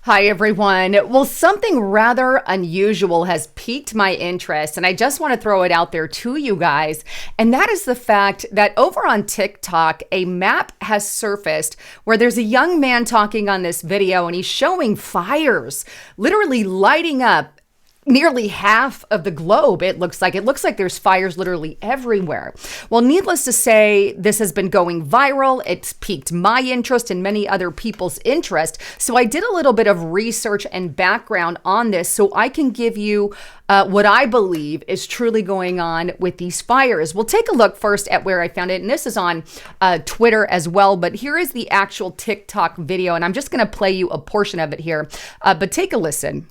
Hi, everyone. Well, something rather unusual has piqued my interest, and I just want to throw it out there to you guys. And that is the fact that over on TikTok, a map has surfaced where there's a young man talking on this video, and he's showing fires literally lighting up nearly half of the globe. It looks like there's fires literally everywhere. Well, needless to say, this has been going viral. It's piqued my interest and many other people's interest. So I did a little bit of research and background on this so I can give you what I believe is truly going on with these fires. We'll take a look first at where I found it. And this is on Twitter as well. But here is the actual TikTok video. And I'm just going to play you a portion of it here. But take a listen.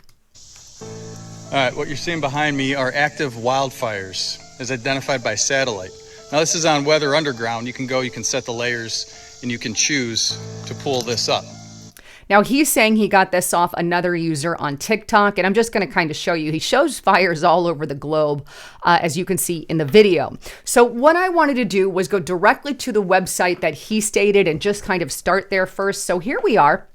All right, what you're seeing behind me are active wildfires as identified by satellite. Now this is on Weather Underground. You can set the layers and you can choose to pull this up. Now he's saying he got this off another user on TikTok, and I'm just going to kind of show you. He shows fires all over the globe, as you can see in the video. So what I wanted to do was go directly to the website that he stated and just kind of start there first. So here we are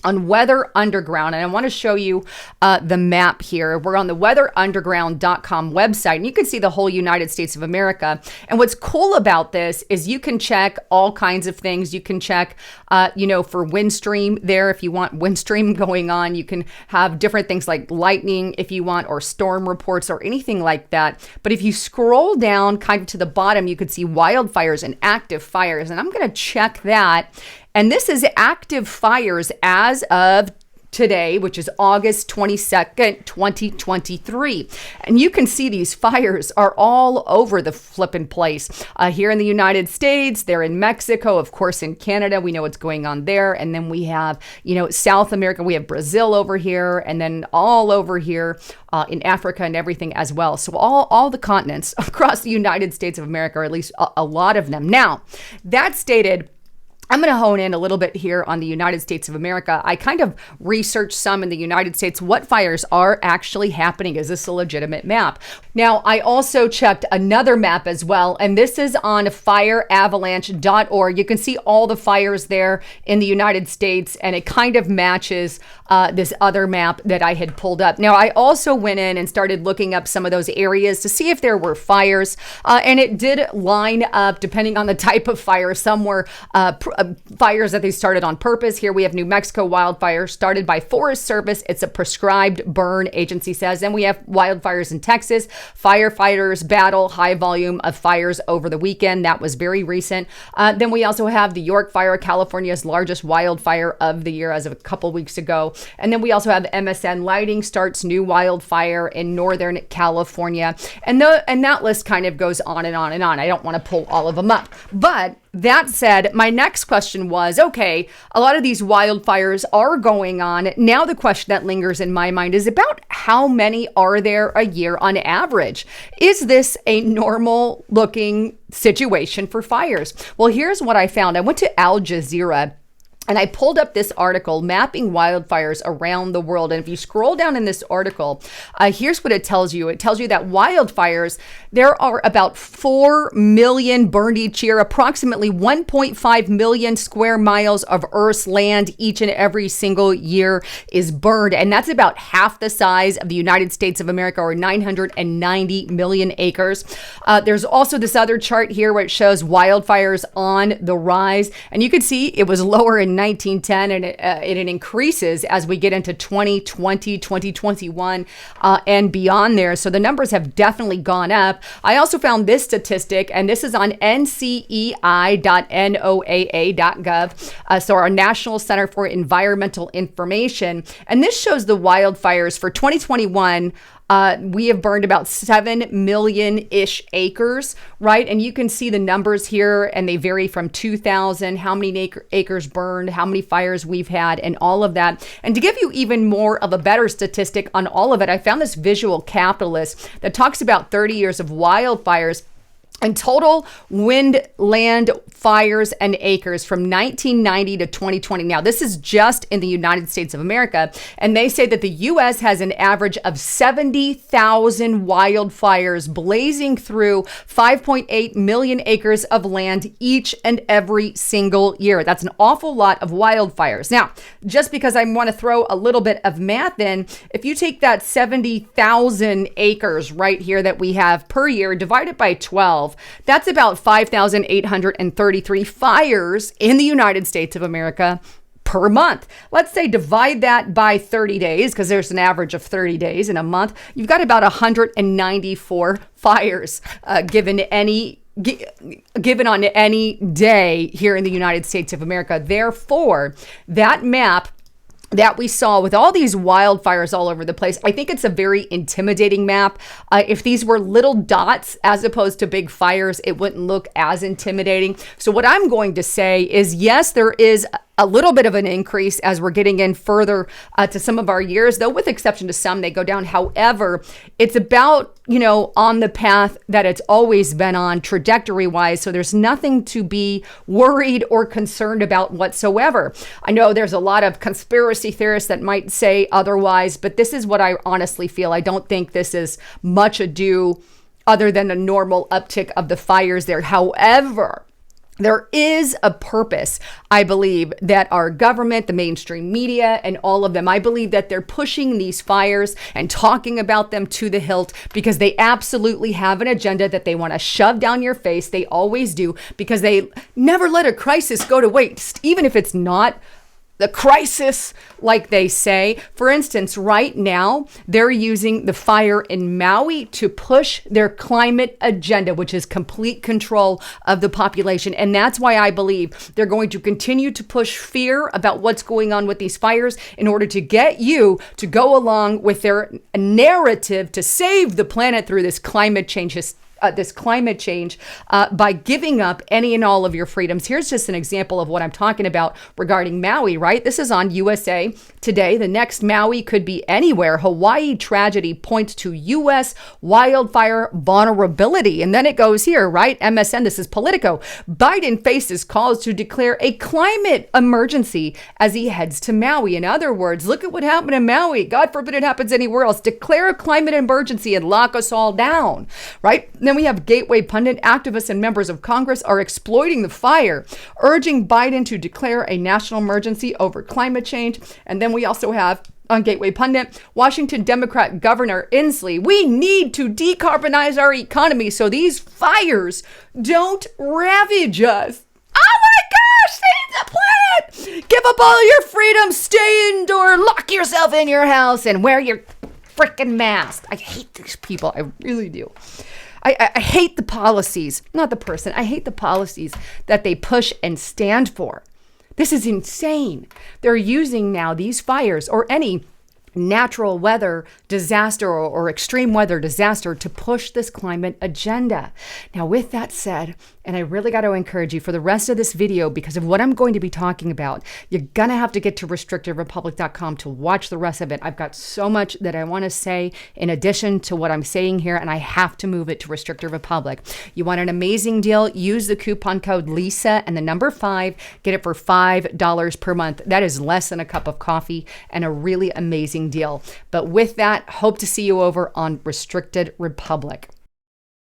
on Weather Underground, and I want to show you the map here. We're on the weatherunderground.com website, and you can see the whole United States of America. And what's cool about this is you can check all kinds of things. You can check, for wind stream there if you want wind stream going on. You can have different things like lightning if you want, or storm reports or anything like that. But if you scroll down kind of to the bottom, you could see wildfires and active fires, and I'm going to check that. And this is active fires as of today, which is August 22nd, 2023. And you can see these fires are all over the flippin' place. Here in the United States, they're in Mexico, of course, in Canada, we know what's going on there. And then we have, South America, we have Brazil over here, and then all over here in Africa and everything as well. So all the continents across the United States of America, or at least a lot of them. Now, that stated, I'm going to hone in a little bit here on the United States of America. I kind of researched some in the United States. What fires are actually happening? Is this a legitimate map? Now, I also checked another map as well, and this is on fireavalanche.org. You can see all the fires there in the United States, and it kind of matches this other map that I had pulled up. Now, I also went in and started looking up some of those areas to see if there were fires, and it did line up depending on the type of fire. Some were fires that they started on purpose. Here we have New Mexico wildfire started by Forest Service. It's a prescribed burn, agency says. Then we have wildfires in Texas. Firefighters battle high volume of fires over the weekend. That was very recent. Then we also have the York Fire, California's largest wildfire of the year as of a couple weeks ago. And then we also have MSN Lighting starts new wildfire in Northern California. And that list kind of goes on and on and on. I don't want to pull all of them up. But that said, my next question was, okay, a lot of these wildfires are going on. Now the question that lingers in my mind is about how many are there a year on average? Is this a normal looking situation for fires? Well, here's what I found. I went to Al Jazeera, and I pulled up this article mapping wildfires around the world. And if you scroll down in this article, here's what it tells you. It tells you that wildfires, there are about 4 million burned each year, approximately 1.5 million square miles of Earth's land each and every single year is burned. And that's about half the size of the United States of America, or 990 million acres. There's also this other chart here where it shows wildfires on the rise. And you can see it was lower in 1910, and it increases as we get into 2020, 2021, and beyond there. So the numbers have definitely gone up. I also found this statistic, and this is on ncei.noaa.gov, so our National Center for Environmental Information. And this shows the wildfires for 2021. We have burned about 7 million-ish acres, right? And you can see the numbers here, and they vary from 2,000, how many acres burned, how many fires we've had, and all of that. And to give you even more of a better statistic on all of it, I found this Visual Capitalist that talks about 30 years of wildfires. And total wind, land fires and acres from 1990 to 2020. Now, this is just in the United States of America. And they say that the U.S. has an average of 70,000 wildfires blazing through 5.8 million acres of land each and every single year. That's an awful lot of wildfires. Now, just because I want to throw a little bit of math in, if you take that 70,000 acres right here that we have per year, divide it by 12, that's about 5,833 fires in the United States of America per month. Let's say divide that by 30 days, because there's an average of 30 days in a month. You've got about 194 fires given on any day here in the United States of America. Therefore, that map that we saw with all these wildfires all over the place, I think it's a very intimidating map. If these were little dots as opposed to big fires, it wouldn't look as intimidating. So what I'm going to say is, yes, there is a little bit of an increase as we're getting in further to some of our years, though with exception to some, they go down. However, it's about, on the path that it's always been on trajectory wise. So there's nothing to be worried or concerned about whatsoever. I know there's a lot of conspiracy theorists that might say otherwise, but this is what I honestly feel. I don't think this is much ado other than a normal uptick of the fires there. However, there is a purpose, I believe, that our government, the mainstream media, and all of them, I believe that they're pushing these fires and talking about them to the hilt because they absolutely have an agenda that they want to shove down your face. They always do, because they never let a crisis go to waste, even if it's not the crisis, like they say. For instance, right now, they're using the fire in Maui to push their climate agenda, which is complete control of the population. And that's why I believe they're going to continue to push fear about what's going on with these fires in order to get you to go along with their narrative to save the planet through this climate change by giving up any and all of your freedoms. Here's just an example of what I'm talking about regarding Maui, right? This is on USA Today. The next Maui could be anywhere. Hawaii tragedy points to U.S. wildfire vulnerability. And then it goes here, right? MSN, this is Politico. Biden faces calls to declare a climate emergency as he heads to Maui. In other words, look at what happened in Maui. God forbid it happens anywhere else. Declare a climate emergency and lock us all down, right? Then we have Gateway Pundit. Activists and members of Congress are exploiting the fire, urging Biden to declare a national emergency over climate change. And then we also have on Gateway Pundit, Washington Democrat Governor Inslee. We need to decarbonize our economy so these fires don't ravage us. Oh my gosh, save the planet! Give up all your freedom, stay indoor, lock yourself in your house, and wear your freaking mask. I hate these people. I really do. I hate the policies, not the person. I hate the policies that they push and stand for. This is insane. They're using now these fires or any natural weather disaster or extreme weather disaster to push this climate agenda. Now, with that said, and I really got to encourage you for the rest of this video, because of what I'm going to be talking about, you're going to have to get to restrictedrepublic.com to watch the rest of it. I've got so much that I want to say in addition to what I'm saying here, and I have to move it to Restricted Republic. You want an amazing deal? Use the coupon code Lisa and the number 5. Get it for $5 per month. That is less than a cup of coffee and a really amazing deal. But with that, hope to see you over on Restricted Republic.